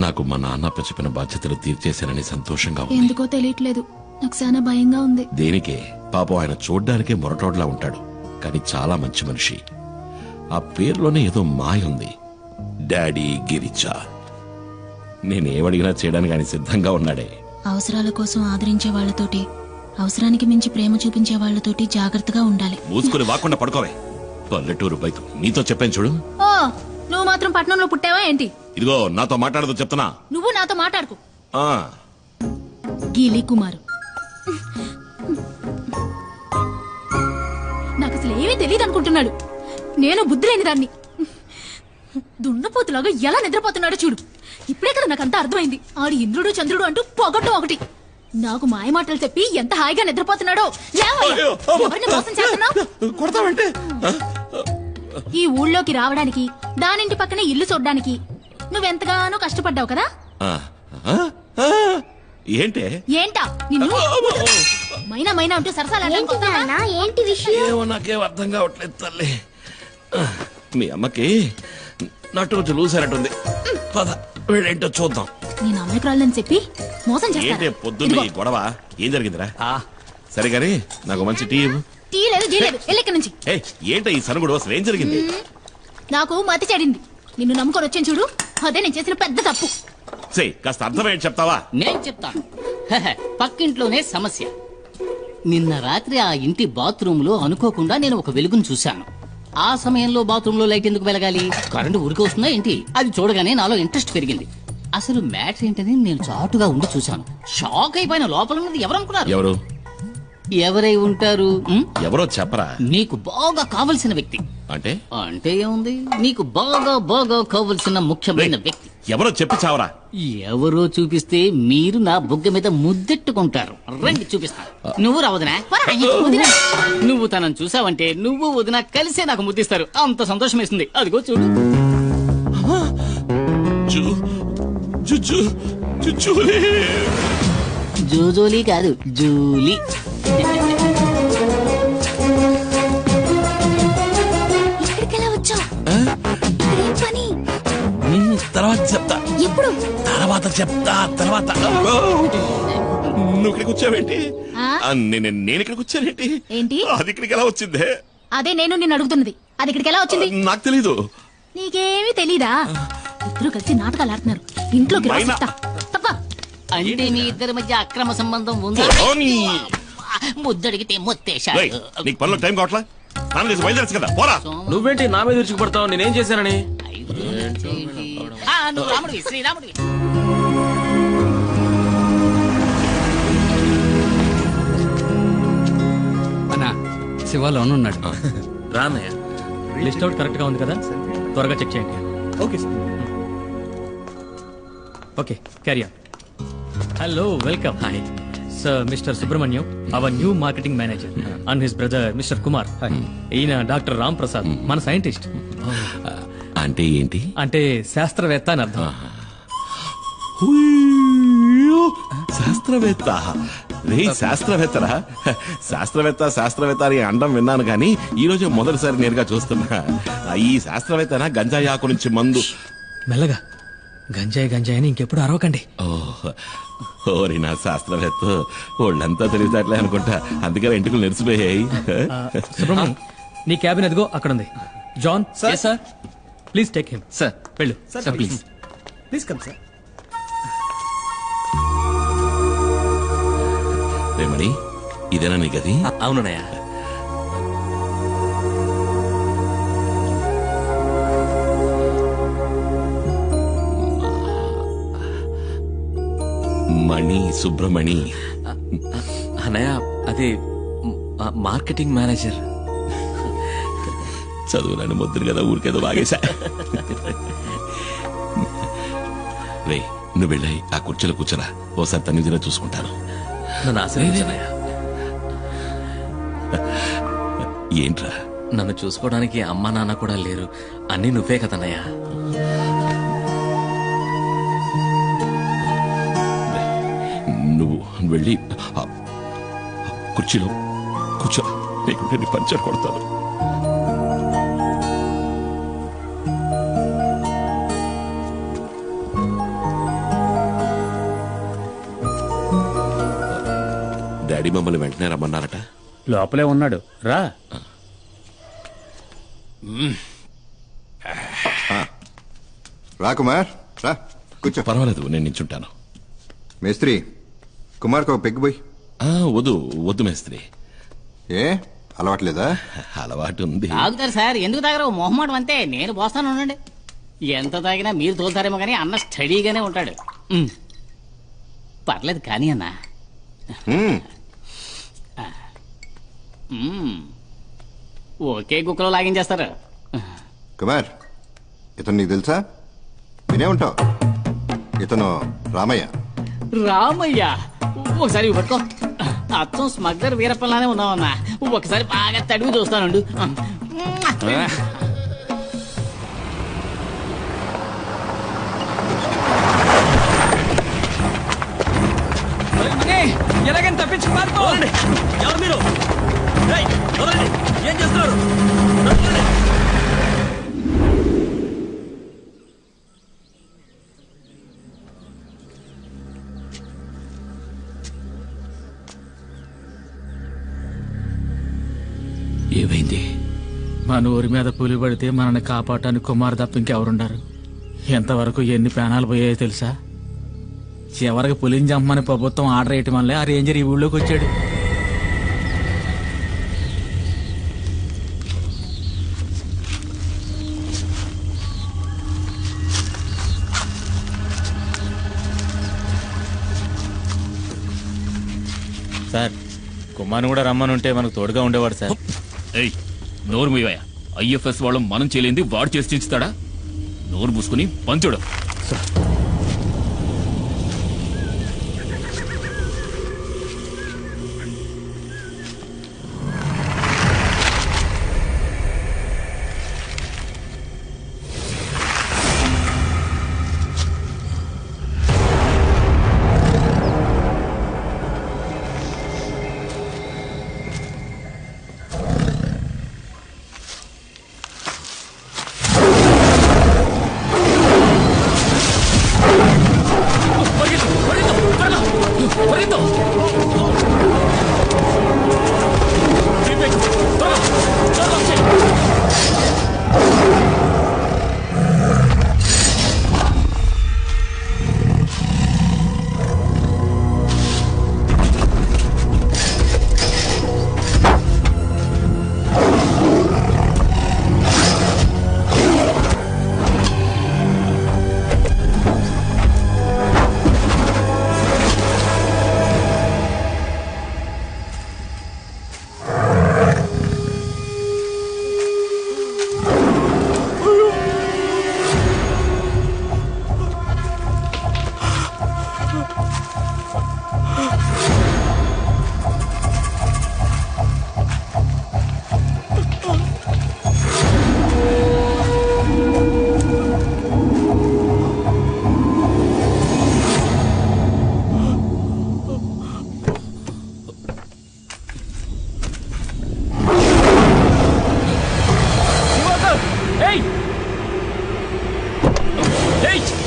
నాకు మా నాన్న చెప్పిన బాధ్యతలు తీర్చేశానని సంతోషంగా ఉంది. ఎందుకో తెలియట్లేదు, నాకు చాలా భయంగా ఉంది. దేనికే? పాపం ఆయన చూడ్డానికే మొరటోడ్లా ఉంటాడు, కానీ చాలా మంచి మనిషి. ఆ పేరులోనే ఏదో మాయ ఉంది. డాడీ గిరిజా. నేనేమడిగినా చేయడానికి ఆయన సిద్ధంగా ఉన్నాడే. అవసరాల కోసం ఆదరించే వాళ్లతోటి, అవసరానికి మించి ప్రేమ చూపించే వాళ్లతోటి జాగ్రత్తగా ఉండాలి. మూసుకుని వాకుండా పడుకోవే. పల్లెటూరు బైకు నీతో చెప్పాను చూడు. ఓ, నువ్వు మాత్రం పట్నంలో పుట్టావా ఏంటి? ఇదిగో నాతో మాట్లాడదు చెప్తున్నా. నువ్వు నాతో మాట్లాడుకు. ఆ గీలి కుమార్, నాకు అసలు ఏమీ తెలియదు అనుకుంటున్నాడు. నేను బుద్ధి లేని దాన్ని. దున్నపోతులాగా ఎలా నిద్రపోతున్నాడో చూడు. ఇప్పుడే కదా నాకంతా అర్థమైంది. ఆడు ఇంద్రుడు చంద్రుడు అంటూ పొగట్టం ఒకటి. నాకు మాయ మాటలు చెప్పి ఎంత హాయిగా నిద్రపోతున్నాడో. ఎవరిని మోసం చేస్తున్నావు? ఈ ఊళ్ళోకి రావడానికి, దానింటి పక్కనే ఇల్లు చూడ్డానికి నువ్వెంతగానో కష్టపడ్డావు కదా. ఏంటే? ఏంటా నిన్ను మైనా మైనా అంటూ ఏంటి విషయం? నాకేం అర్థం కావట్లేదు తల్లి. మీ అమ్మకి నటు చూసారట్టుంది. పద ఏంటో చూద్దాం. నేను అమ్మకరాళ్ళని చెప్పి మోసం ఏంటే పొద్దున్న ఈ గొడవ? ఏం జరిగిందిరా? సరే గానీ నాకు మంచి టీ ఇవ్వు. టీ లేదు, జీ లేదు, ఎల్లెక్కడి నుంచి. ఏంటో ఈ సనుగుడు అసలు ఏం జరిగింది? నాకు మతి చెడింది. నిన్ను నమ్ముకొని వచ్చాను చూడు, అదే నేను చేసిన పెద్ద తప్పు. కాస్త అర్థమేంటి చెప్తావా? నేను చెప్తాను. పక్కింట్లోనే సమస్య. నిన్న రాత్రి ఆ ఇంటి బాత్రూమ్ లో అనుకోకుండా నేను ఒక వెలుగును చూశాను. ఆ సమయంలో బాత్రూమ్ లో లైట్ ఎందుకు వెలగాలి? కరెంటు ఊరికి వస్తుందా ఏంటి? అది చూడగానే నాలో ఇంట్రెస్ట్ పెరిగింది. అసలు మ్యాటర్ ఏంటని నేను చాటుగా ఉండి చూశాను. షాక్ అయిపోయిన. లోపల ఉన్నది ఎవరనుకున్నారు? ఎవరు? ఎవరై ఉంటారు? ఎవరో చెప్పరా. నీకు బాగా కావలసిన వ్యక్తి. అంటే అంటే ఏముంది, నీకు బాగా బాగా కావలసిన ముఖ్యమైన వ్యక్తి. ఎవరో చెప్పి చావరా. ఎవరో చూపిస్తే మీరు నా బుగ్గ మీద ముద్దెట్టుకుంటారు. రండి చూపిస్తా. నువ్వు రావదనా? నువ్వు తనను చూసావంటే నువ్వు వదిన కలిసే నాకు ముద్దిస్తారు. అంత సంతోషం వేస్తుంది. అదిగో చూడు. జోజోలీ కాదు, జూలీ. ఇక్కడికెలా వచ్చావు? పని తర్వాత చెప్తా. ఎప్పుడు? తర్వాత చెప్తా. తర్వాత నువ్వు ఇక్కడికి వచ్చావేంటి? నేను ఇక్కడికి వచ్చానేంటి? ఏంటి? అది ఇక్కడికి ఎలా వచ్చిందే? అదే నేను నిన్ను అడుగుతున్నది. అది ఇక్కడికి ఎలా వచ్చింది? నాకు తెలీదు. నీకేమీ తెలీదా? ఇద్దరు కలిసి నాటకాలు ఆడుతున్నారు. ఇంట్లోకి రా చెప్తా. తప్ప. అంటే మీ ఇద్దరి మధ్య అక్రమ సంబంధం ఉంది. ముద్దడిగితే మొత్తేశాడు. నీకు పనిలో టైం కావట్లా? నాన్న చేసి బయలుదేరచ్చు కదా. పోరా. నువ్వేంటి నా మీద విరుచుకుపడతావు? నేనేం చేశానని? నువ్వు రాముడివి, శ్రీరాముడివి. అన్నా, శివ లోన్ ఉన్నాడు. రానయ్య. లిస్ట్ అవుట్ కరెక్ట్ గా ఉంది కదా? త్వరగా చెక్ చేయండి. Okay sir. Okay, carry on. Hello, welcome. Hi sir, mister Subrahmanyam, our new marketing manager, and his brother mister Kumar. ఈయన డాక్టర్ రామ్ ప్రసాద్, మన సైంటిస్ట్. అంటే ఏంటి? అంటే శాస్త్రవేత్త అని అర్థం. శాస్త్రవేత్త. శాస్త్రవేత్తరా? శాస్త్రవేత్త అని అండం విన్నాను కానీ ఈ రోజు మొదటిసారి నేరుగా చూస్తున్నా. ఈ శాస్త్రవేత్తనా గంజాయి ఆకు నుంచి మందు? మెల్లగా. గంజాయి అని ఇంకెప్పుడు అరవకండి. ఓరి నా శాస్త్రవేత్త, వాళ్ళంతా తెలివితేటలే అనుకుంటా, అందుకని ఇంటికి నెరిసిపోయాయి. సుబ్రహ్మణ్యం, నీ క్యాబిన్ ఎదుగో అక్కడ ఉంది. John sir, please take him. Sir. వెళ్ళు sir, please please come sir. Remani, ఇదేనా నీ గది? అవునయ్య. మణి, సుబ్రమణి. అన్నయ్య, అది మార్కెటింగ్ మేనేజర్. చదువులని ముద్దురు కదా, ఊరికేదో బాగేశా. రే, నువ్వు వెళ్ళాయి ఆ కుర్చీలో కూర్చోరా. ఓసారి తన్ని చూసుకుంటాను. నన్ను ఆశీర్వదించనయ్య. ఏంట్రా? నన్ను చూసుకోవడానికి అమ్మా నాన్న కూడా లేరు. అన్నీ నువ్వే కదన్నయ్యా. నువ్వు వెళ్ళి కుర్చీలో కూర్చో. నీకు పంచర్ కొడతాను. డాడీ మమ్మల్ని వెంటనే రమ్మన్నారట. లోపలే ఉన్నాడు, రా. రా కుమార్, రా కూర్చో. పర్వాలేదు, నేను నించుంటాను. మేస్త్రి, కుమార్కి ఒక పెగ్గు పోయి. వద్దు వద్దు మేస్త్రి. ఏ అలవాట్లేదా? అలవాటు ఉంది. తాగుతారు సార్, ఎందుకు తాగరు? మొహమాటం అంతే. నేను పోస్తాను ఉండండి. ఎంత తాగినా మీరు తోలుతారేమో కానీ అన్న స్టడీగానే ఉంటాడు. పర్లేదు కానీ అన్న. ఒకే గుక్కలో లాగించేస్తారు. కుమార్, ఇతను నీకు తెలుసా? వినే ఉంటావు. ఇతను రామయ్య. రామయ్య? ఒకసారి ఇవి పట్టుకో. అచ్చం స్మగ్లర్ వీరప్పలానే ఉన్నావన్నా. ఒకసారి బాగా తడివి చూస్తానండు. ఎలాగైనా తప్పించి పారిపోవాలండి. ఎవరు మీరు? ఏం చేస్తున్నారు? ఏమైంది? మన ఊరి మీద పులి పడితే మనల్ని కాపాడటానికి కుమార్ తప్ప ఇంకెవరుండారు? ఎంతవరకు ఎన్ని ప్రాణాలు పోయాయో తెలుసా? చివరికి పులిని చంపమని ప్రభుత్వం ఆర్డర్ వేయటం వల్లే ఆ రేంజర్ ఈ ఊళ్ళోకి వచ్చాడు. సార్, కుమార్ని కూడా రమ్మని ఉంటే మనకు తోడుగా ఉండేవాడు సార్. ఏయ్, నోరు మూయవయ్యా. ఐఎఫ్ఎస్ వాళ్ళు మనం చేయలేంది వాడు చేసి చించుతాడా? నోరు మూసుకుని పంచుడు.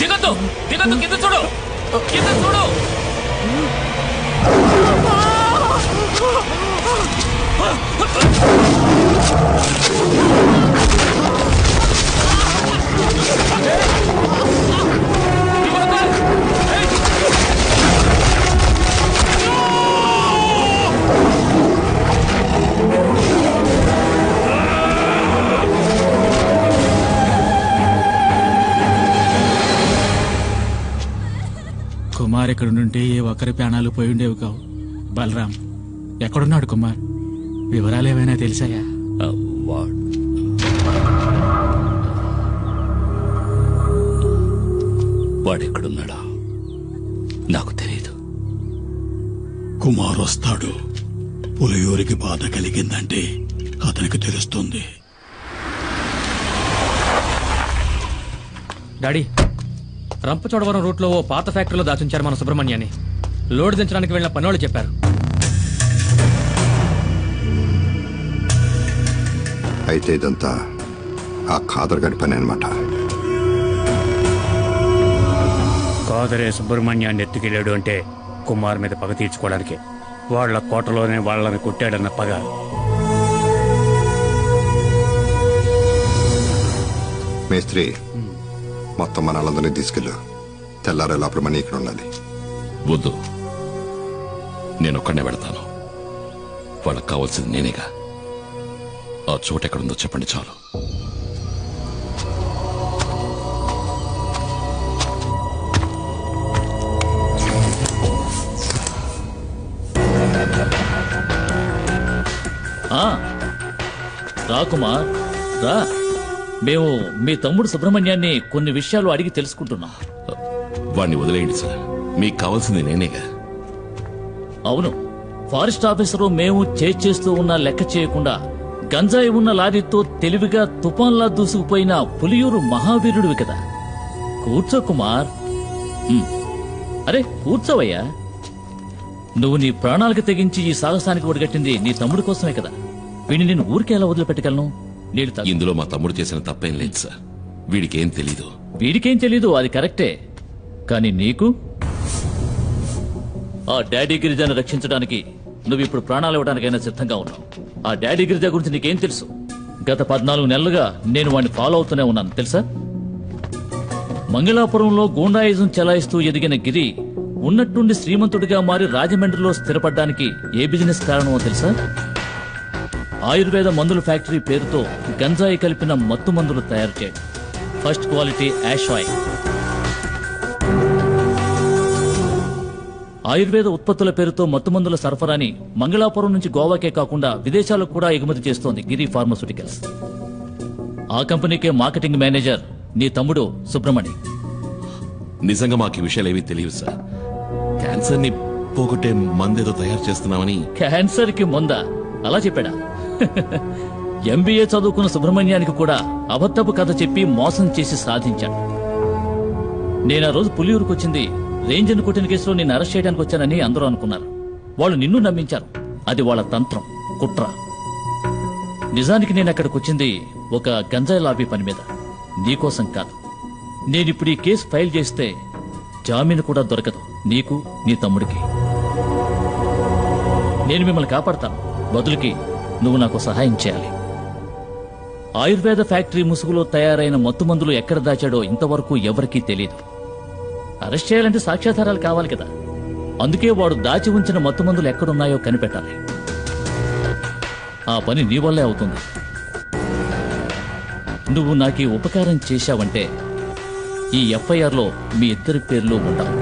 దిగద్దు, కింద చూడు, కింద చూడు. కుమార్ ఇక్కడ నుండి ఏ ఒక్కరి ప్రాణాలు పోయి ఉండేవి కావు. బలరాం ఎక్కడున్నాడు? కుమార్ వివరాలు ఏమైనా తెలిసాయా? వాడెక్కడున్నాడా నాకు తెలియదు. కుమార్ వస్తాడు. పులియూరికి బాధ కలిగిందంటే అతనికి తెలుస్తుంది. డాడీ, రంపచోడవరం రూట్లో ఓ పాత ఫ్యాక్టరీలో దాచుంచారు మన సుబ్రహ్మణ్యాన్ని. లోడ్ దించడానికి వెళ్ళిన పనోళ్ళు చెప్పారు. అయితే ఇదంతా ఆ ఖాదర్ గడి పని అనమాట. కాదరే సుబ్రహ్మణ్యాన్ని ఎత్తుకెళ్ళాడు అంటే కుమార్ మీద పగ తీర్చుకోవడానికి. వాళ్ళ కోటలోనే వాళ్ళని కొట్టాడన్న పగ. మేస్త్రి, మొత్తం మన వాళ్ళందరినీ తీసుకెళ్ళు. తెల్లారే లోపల మనీ ఇక్కడ ఉండాలి. వద్దు, నేనొక్కడనే వెళతాను. వాళ్ళకి కావాల్సింది నేనేగా. ఆ చోటు ఎక్కడుందో చెప్పండి చాలు. రా కుమార్ రా. మేము మీ తమ్ముడు సుబ్రహ్మణ్యాన్ని కొన్ని విషయాలు అడిగి తెలుసుకుంటున్నాం. వాడిని వదిలేయండి సార్, మీకు కావాల్సింది నేనేగా. అవును, ఫారెస్ట్ ఆఫీసరు మేము చేస్తూ ఉన్న లెక్క చేయకుండా గంజాయి ఉన్న లారీతో తెలివిగా తుఫాన్లా దూసుకుపోయిన పులియూరు మహావీరుడివి కదా. కూర్చో కుమార్. అరే కూర్చోవయ్యా. నువ్వు నీ ప్రాణాలకు తెగించి ఈ సాహసానికి ఒడిగట్టింది నీ తమ్ముడి కోసమే కదా. వీడిని నేను ఊరికే ఎలా వదిలిపెట్టగలను? ఇందులో మా తమ్ముడు చేసిన తప్పేం లేదు సార్. వీడికేం తెలీదు. వీడికేం తెలీదు, అది కరెక్టే. కానీ నీకు ఆ డాడీ గిరిజాను రక్షించడానికి నువ్వు ఇప్పుడు ప్రాణాలు ఇవ్వడానికైనా సిద్ధంగా ఉన్నావు. ఆ డాడీ గిరిజా గురించి నీకేం తెలుసు? గత 14 నెలలుగా నేను వాడిని ఫాలో అవుతూనే ఉన్నాను తెలుసా. మంగళాపురంలో గూండాయిజం చెలాయిస్తూ ఎదిగిన గిరి ఉన్నట్టుండి శ్రీమంతుడిగా మారి రాజమండ్రిలో స్థిరపడ్డానికి ఏ బిజినెస్ కారణమో తెలుసా? ఆయుర్వేద మందుల ఫ్యాక్టరీ పేరుతో గంజాయి కలిపిన మత్తు మందులు తయారు చేయడం. First quality hash oil. Ayurveda ఉత్పత్తుల పేరుతో మత్తుమందుల సరఫరాని మంగళాపురం నుంచి గోవాకే కాకుండా విదేశాలకు కూడా ఎగుమతి చేస్తోంది గిరి ఫార్మాస్యూటికల్స్. ఆ కంపెనీకే మార్కెటింగ్ మేనేజర్ నీ తమ్ముడు సుబ్రహ్మణి. నిజంగా మాకు ఈ విషయాలు ఏమీ తెలియదు సార్. క్యాన్సర్ ని పోగొట్టే మందేదో తయారు చేస్తున్నామని. క్యాన్సర్ కి ముందా అలా చెప్పాడా? ఎంబీఏ చదువుకున్న సుబ్రహ్మణ్యానికి కూడా అబద్ధపు కథ చెప్పి మోసం చేసి సాధించాడు. నేను ఆ రోజు పులియూరుకు వచ్చింది రేంజర్ కొట్టిన కేసులో నిన్ను అరెస్ట్ చేయడానికి వచ్చానని అందరూ అనుకున్నారు. వాళ్ళు నిన్ను నమ్మించారు. అది వాళ్ళ తంత్రం, కుట్ర. నిజానికి నేను అక్కడికి వచ్చింది ఒక గంజాయి లాబీ పని మీద, నీకోసం కాదు. నేనిప్పుడు ఈ కేసు ఫైల్ చేస్తే జామీను కూడా దొరకదు నీకు, నీ తమ్ముడికి. నేను మిమ్మల్ని కాపాడతాను. బదులుకి నువ్వు నాకు సహాయం చేయాలి. ఆయుర్వేద ఫ్యాక్టరీ ముసుగులో తయారైన మత్తుమందులు ఎక్కడ దాచాడో ఇంతవరకు ఎవరికీ తెలియదు. అరెస్ట్ చేయాలంటే సాక్ష్యాధారాలు కావాలి కదా. అందుకే వాడు దాచి ఉంచిన మత్తుమందులు ఎక్కడున్నాయో కనిపెట్టాలి. ఆ పని నీ వల్లే అవుతుంది. నువ్వు నాకు ఈ ఉపకారం చేశావంటే ఈ ఎఫ్ఐఆర్లో మీ ఇద్దరి పేర్లు ఉండవు.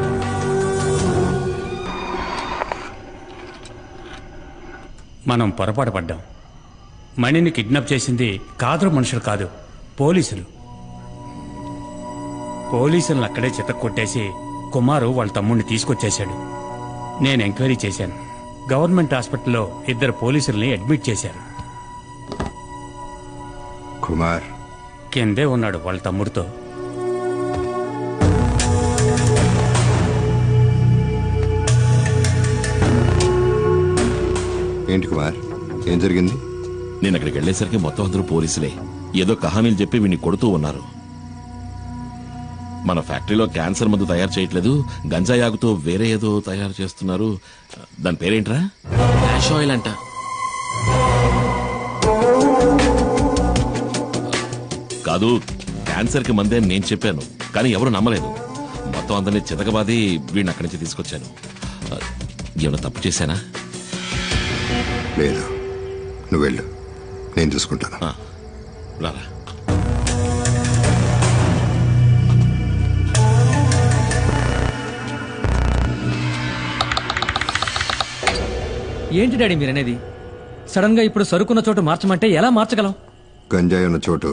మనం పొరపాటు పడ్డాం. మణిని కిడ్నాప్ చేసింది కాదరు మనుషులు కాదు, పోలీసులు. పోలీసులను అక్కడే చితక్కొట్టేసి కుమారు వాళ్ళ తమ్ముడిని తీసుకొచ్చేశాడు. నేను ఎంక్వైరీ చేశాను. గవర్నమెంట్ హాస్పిటల్లో 2 పోలీసుల్ని అడ్మిట్ చేశారు. కుమార్ కిందే ఉన్నాడు వాళ్ళ తమ్ముడితో. ఏంటి కుమార్, ఏం జరిగింది? నేను అక్కడికి వెళ్లేసరికి మొత్తం అందరూ పోలీసులే. ఏదో కహానీలు చెప్పి వీడిని కొడుతూ ఉన్నారు. మన ఫ్యాక్టరీలో క్యాన్సర్ మందు తయారు చేయట్లేదు, గంజాయి ఆగుతో వేరే ఏదో తయారు చేస్తున్నారు. దాని పేరేంట్రా? యాష్ ఆయిల్ అంట. కాదు, క్యాన్సర్ కి మందే నేను చెప్పాను, కానీ ఎవరు నమ్మలేదు. మొత్తం అందరినీ చితకబాది వీడిని అక్కడి నుంచి తీసుకొచ్చాను. ఏమైనా తప్పు చేశానా? లేదు, నువ్వు వెళ్ళు, నేను చూసుకుంటాను. రారా. ఏంటి డాడీ మీరనేది? సడన్ గా ఇప్పుడు సరుకున్న చోటు మార్చమంటే ఎలా మార్చగలం? గంజాయి ఉన్న చోటు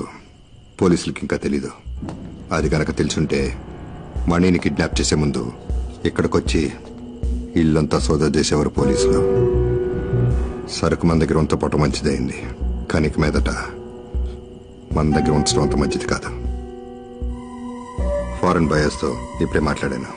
పోలీసులకి ఇంకా తెలీదు. అది కనుక తెలుసుంటే మణిని కిడ్నాప్ చేసే ముందు ఇక్కడికొచ్చి ఇల్లంతా సోదా చేసేవారు పోలీసులు. సరుకు మన దగ్గర ఉంచపోవటం మంచిదైంది, కానీ ఇక మీదట మన దగ్గర ఉంచడం అంత మంచిది కాదు. ఫారెన్ బయర్స్తో ఇప్పుడే మాట్లాడాను.